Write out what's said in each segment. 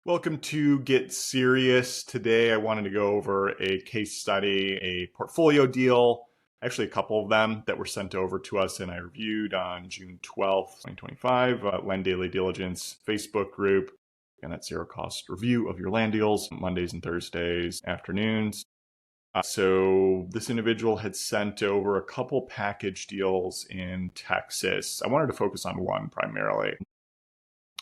Welcome to Get Serious. Today, I wanted to go over a case study, a portfolio deal, actually a couple of them that were sent over to us and I reviewed on June 12th, 2025, Land Daily Diligence Facebook group. And that's zero cost review of your land deals, Mondays and Thursdays afternoons. So this individual had sent over a couple package deals in Texas. I wanted to focus on one primarily.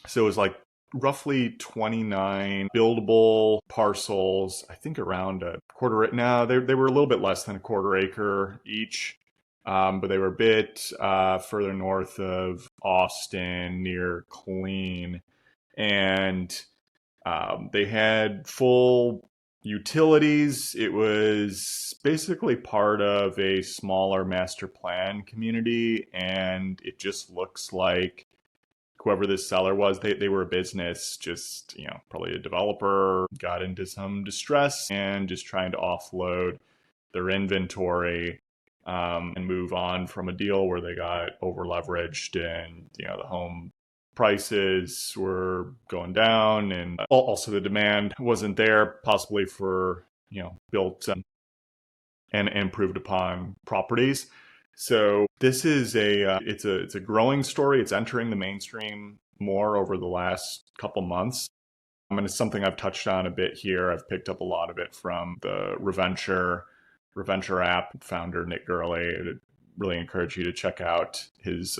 So it was like roughly 29 buildable parcels, I think around a quarter. No, they were a little bit less than a quarter acre each, but they were a bit further north of Austin near Killeen. And they had full utilities. It was basically part of a smaller master plan community, and it just looks like whoever this seller was, they were a business, just, probably a developer, got into some distress and just trying to offload their inventory and move on from a deal where they got over leveraged and, the home prices were going down and also the demand wasn't there, possibly for, built and improved upon properties. So this is it's a growing story. It's entering the mainstream more over the last couple months. And it's something I've touched on a bit here. I've picked up a lot of it from the Reventure app founder Nick Gurley. I'd really encourage you to check out his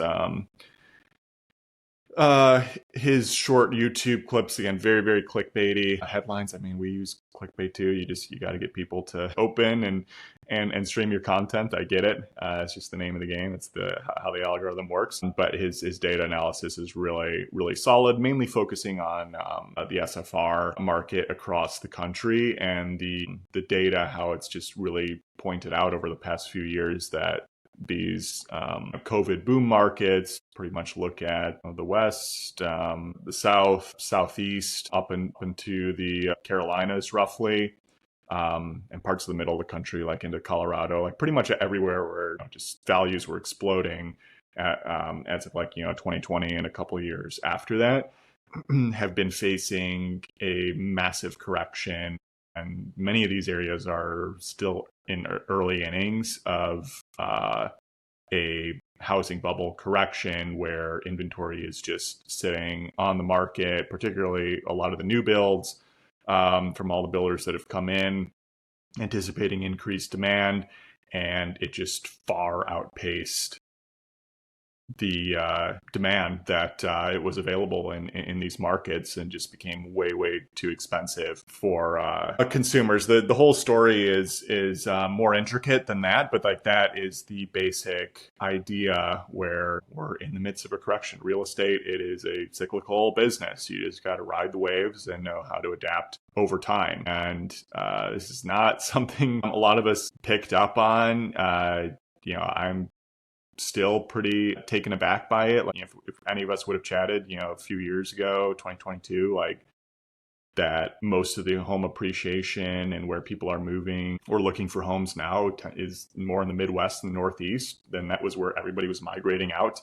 short YouTube clips. Again, very, very clickbaity headlines. I mean, we use clickbait too. You got to get people to open and stream your content. I get it. It's just the name of the game. It's how the algorithm works. But his data analysis is really, really solid, mainly focusing on the SFR market across the country and the data, how it's just really pointed out over the past few years that these COVID boom markets pretty much look at the West, the South, Southeast, up into the Carolinas roughly, and parts of the middle of the country, like into Colorado, like pretty much everywhere where just values were exploding as of 2020 and a couple of years after that have been facing a massive correction. And many of these areas are still in early innings of a housing bubble correction where inventory is just sitting on the market, particularly a lot of the new builds from all the builders that have come in, anticipating increased demand, and it just far outpaced the demand that it was available in these markets, and just became way too expensive for consumers. The whole story is more intricate than that, but that is the basic idea, where we're in the midst of a correction. Real estate, it is a cyclical business. You just got to ride the waves and know how to adapt over time. And this is not something a lot of us picked up on. I'm still pretty taken aback by it. If any of us would have chatted, a few years ago, 2022, that most of the home appreciation and where people are moving or looking for homes now is more in the Midwest and the Northeast, then that was where everybody was migrating out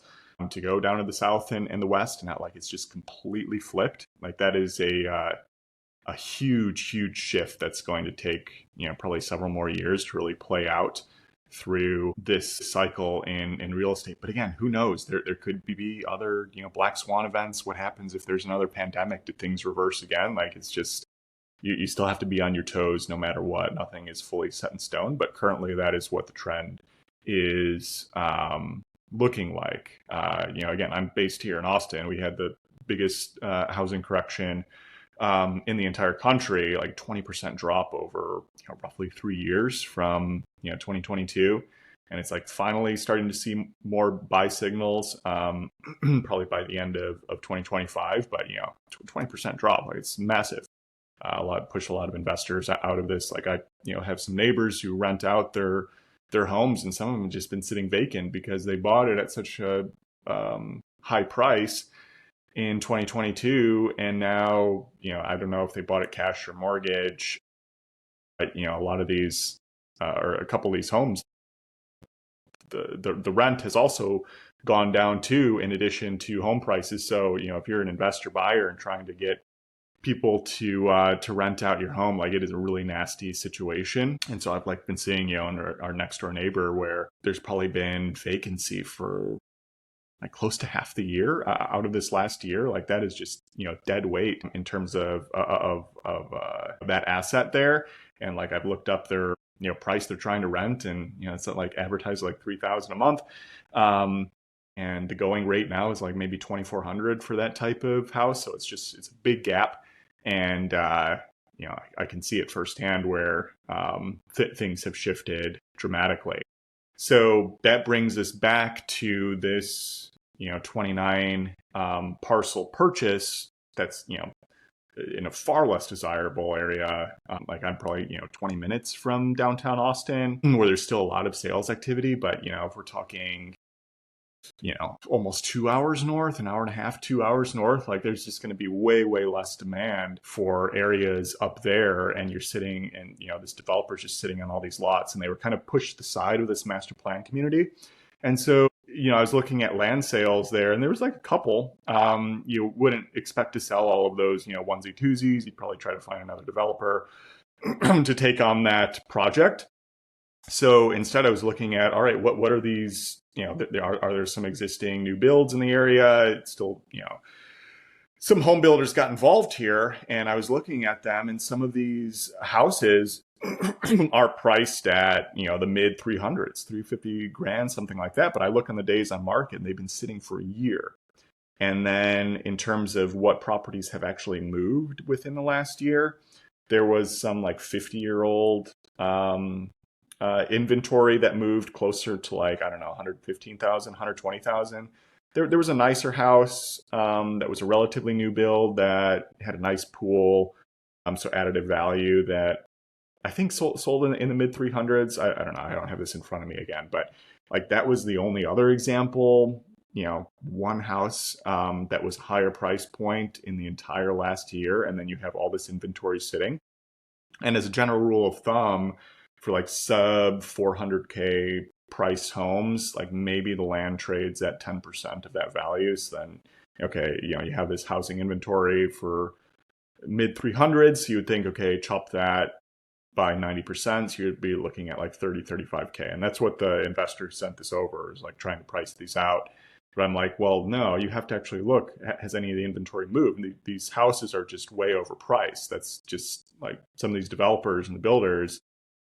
to go down to the South and the West. And now it's just completely flipped. That is a huge shift that's going to take, probably several more years to really play out through this cycle in real estate. But again, who knows? There could be other, black swan events. What happens if there's another pandemic? Do things reverse again? It's just, you still have to be on your toes no matter what. Nothing is fully set in stone, but currently that is what the trend is looking like. Again, I'm based here in Austin. We had the biggest housing correction in the entire country, 20% drop over roughly 3 years from 2022, and it's finally starting to see more buy signals, probably by the end of 2025. But 20% drop, it's massive. Push a lot of investors out of this. I have some neighbors who rent out their homes, and some of them have just been sitting vacant because they bought it at such a high price in 2022, and now I don't know if they bought it cash or mortgage, but a lot of these or a couple of these homes, the rent has also gone down too, in addition to home prices. So if you're an investor buyer and trying to get people to rent out your home. Like, it is a really nasty situation. And so I've like been seeing, you know, in our next door neighbor where there's probably been vacancy for like close to half the year out of this last year. Like, that is just, you know, dead weight in terms of that asset there. And like, I've looked up their, you know, price they're trying to rent, and you know, it's like advertised like $3,000 a month. And the going rate now is like maybe $2,400 for that type of house. So it's a big gap. And you know, I can see it firsthand where things have shifted dramatically. So that brings us back to this, you know, 29 parcel purchase that's, you know, in a far less desirable area. Like, I'm probably, you know, 20 minutes from downtown Austin, where there's still a lot of sales activity. But, you know, if we're talking, you know, almost 2 hours north, an hour and a half, 2 hours north, like, there's just going to be way, way less demand for areas up there. And you're sitting, and, you know, this developer's just sitting on all these lots, and they were kind of pushed aside of this master plan community. And so, you know, I was looking at land sales there, and there was like a couple. You wouldn't expect to sell all of those, you know, onesie twosies. You'd probably try to find another developer to take on that project. So instead, I was looking at, all right, what are these, you know, are there some existing new builds in the area? It's still, you know, some home builders got involved here, and I was looking at them, and some of these houses are priced at, you know, the mid 300s, 350 grand, something like that. But I look on the days on market, and they've been sitting for a year. And then in terms of what properties have actually moved within the last year, there was some like 50-year-old inventory that moved closer to like, I don't know, 115,000, 120,000. There was a nicer house that was a relatively new build that had a nice pool, so additive value, that I think sold in the mid 300s. I don't know. I don't have this in front of me again, but like, that was the only other example. You know, one house that was a higher price point in the entire last year, and then you have all this inventory sitting. And as a general rule of thumb, for like sub 400K price homes, like maybe the land trades at 10% of that value. So then, okay, you know, you have this housing inventory for mid 300s. So you would think, okay, chop that by 90%. So you'd be looking at like 30, 35K. And that's what the investor sent this over, is like trying to price these out. But I'm like, well, no, you have to actually look, has any of the inventory moved? These houses are just way overpriced. That's just like some of these developers and the builders,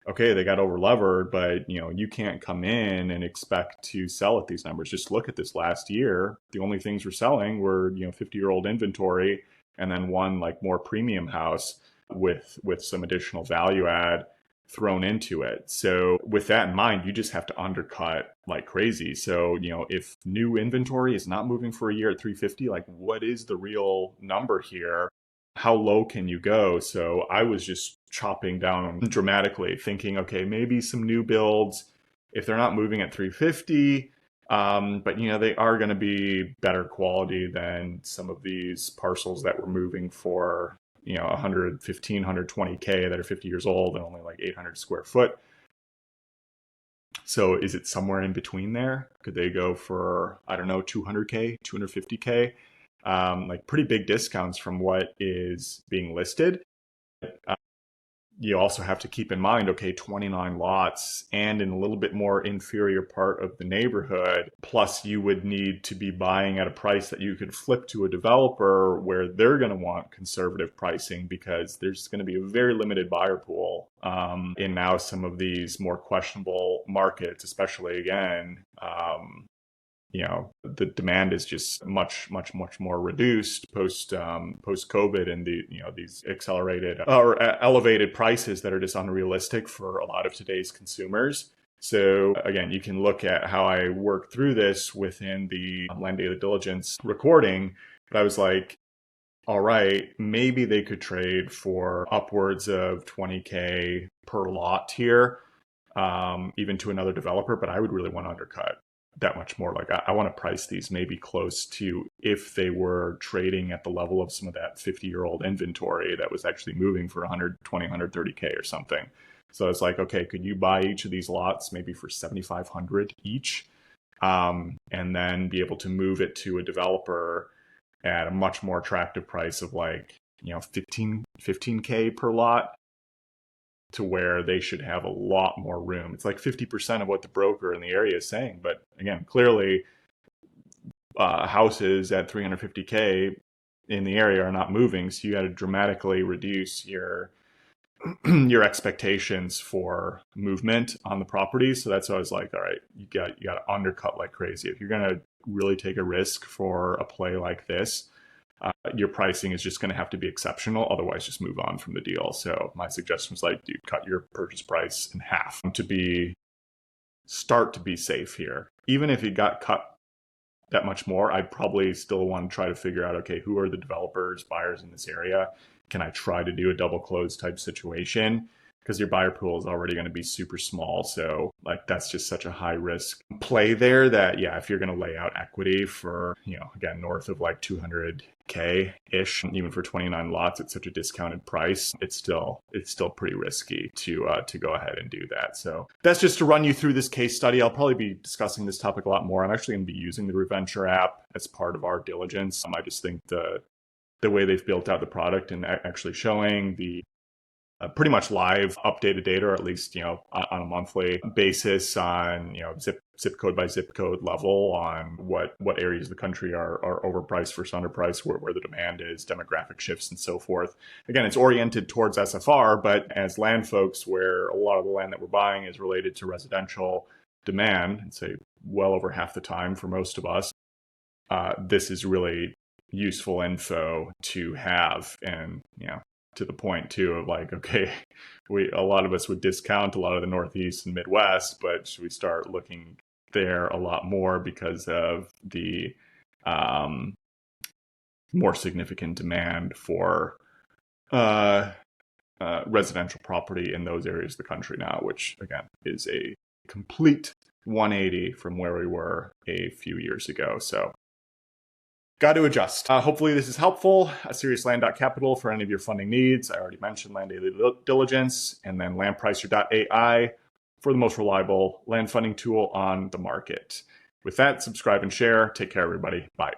okay, they got over levered, but you know, you can't come in and expect to sell at these numbers. Just look at this last year. The only things we're selling were, you know, 50-year-old inventory, and then one like more premium house with some additional value add thrown into it. So with that in mind, you just have to undercut like crazy. So, you know, if new inventory is not moving for a year at 350, like, what is the real number here? How low can you go? So I was just chopping down dramatically, thinking, okay, maybe some new builds, if they're not moving at 350, but you know, they are going to be better quality than some of these parcels that were moving for, you know, 115, 120K that are 50 years old and only like 800 square foot. So is it somewhere in between there? Could they go for, I don't know, 200K, 250K? Like pretty big discounts from what is being listed. You also have to keep in mind, okay, 29 lots and in a little bit more inferior part of the neighborhood, plus you would need to be buying at a price that you could flip to a developer where they're going to want conservative pricing, because there's going to be a very limited buyer pool in now some of these more questionable markets, especially again, you know, the demand is just much more reduced post COVID, and the, you know, these accelerated or elevated prices that are just unrealistic for a lot of today's consumers. So again, you can look at how I work through this within the Land Daily Diligence recording. But I was like, all right, maybe they could trade for upwards of 20K per lot here, even to another developer, but I would really want to undercut that much more. Like, I want to price these maybe close to if they were trading at the level of some of that 50-year-old inventory that was actually moving for 120, 130K or something. So it's like, okay, could you buy each of these lots maybe for 7,500 each, and then be able to move it to a developer at a much more attractive price of like 15K per lot, to where they should have a lot more room. It's like 50% of what the broker in the area is saying. But again, clearly houses at 350K in the area are not moving. So you got to dramatically reduce your expectations for movement on the property. So that's why I was like, all right, you got to undercut like crazy. If you're going to really take a risk for a play like this, your pricing is just going to have to be exceptional. Otherwise, just move on from the deal. So my suggestion was like, dude, cut your purchase price in half to start to be safe here. Even if it got cut that much more, I'd probably still want to try to figure out, okay, who are the developers, buyers in this area? Can I try to do a double close type situation? Because your buyer pool is already going to be super small. So like that's just such a high risk play there that, yeah, if you're going to lay out equity for, again, north of like 200K-ish, even for 29 lots at such a discounted price, it's still pretty risky to go ahead and do that. So that's just to run you through this case study. I'll probably be discussing this topic a lot more. I'm actually going to be using the Reventure app as part of our diligence. I just think the way they've built out the product and actually showing the pretty much live updated data, or at least, on a monthly basis on, zip code by zip code level on what areas of the country are overpriced versus underpriced, where the demand is, demographic shifts and so forth. Again, it's oriented towards SFR, but as land folks, where a lot of the land that we're buying is related to residential demand, I'd say well over half the time for most of us, this is really useful info to have. And, to the point too of like, okay, a lot of us would discount a lot of the Northeast and Midwest, but should we start looking there a lot more because of the more significant demand for residential property in those areas of the country now, which again is a complete 180 from where we were a few years ago. So got to adjust. Hopefully this is helpful. SeriousLand.capital for any of your funding needs. I already mentioned Land Daily Diligence, and then LandPricer.ai for the most reliable land funding tool on the market. With that, subscribe and share. Take care, everybody. Bye.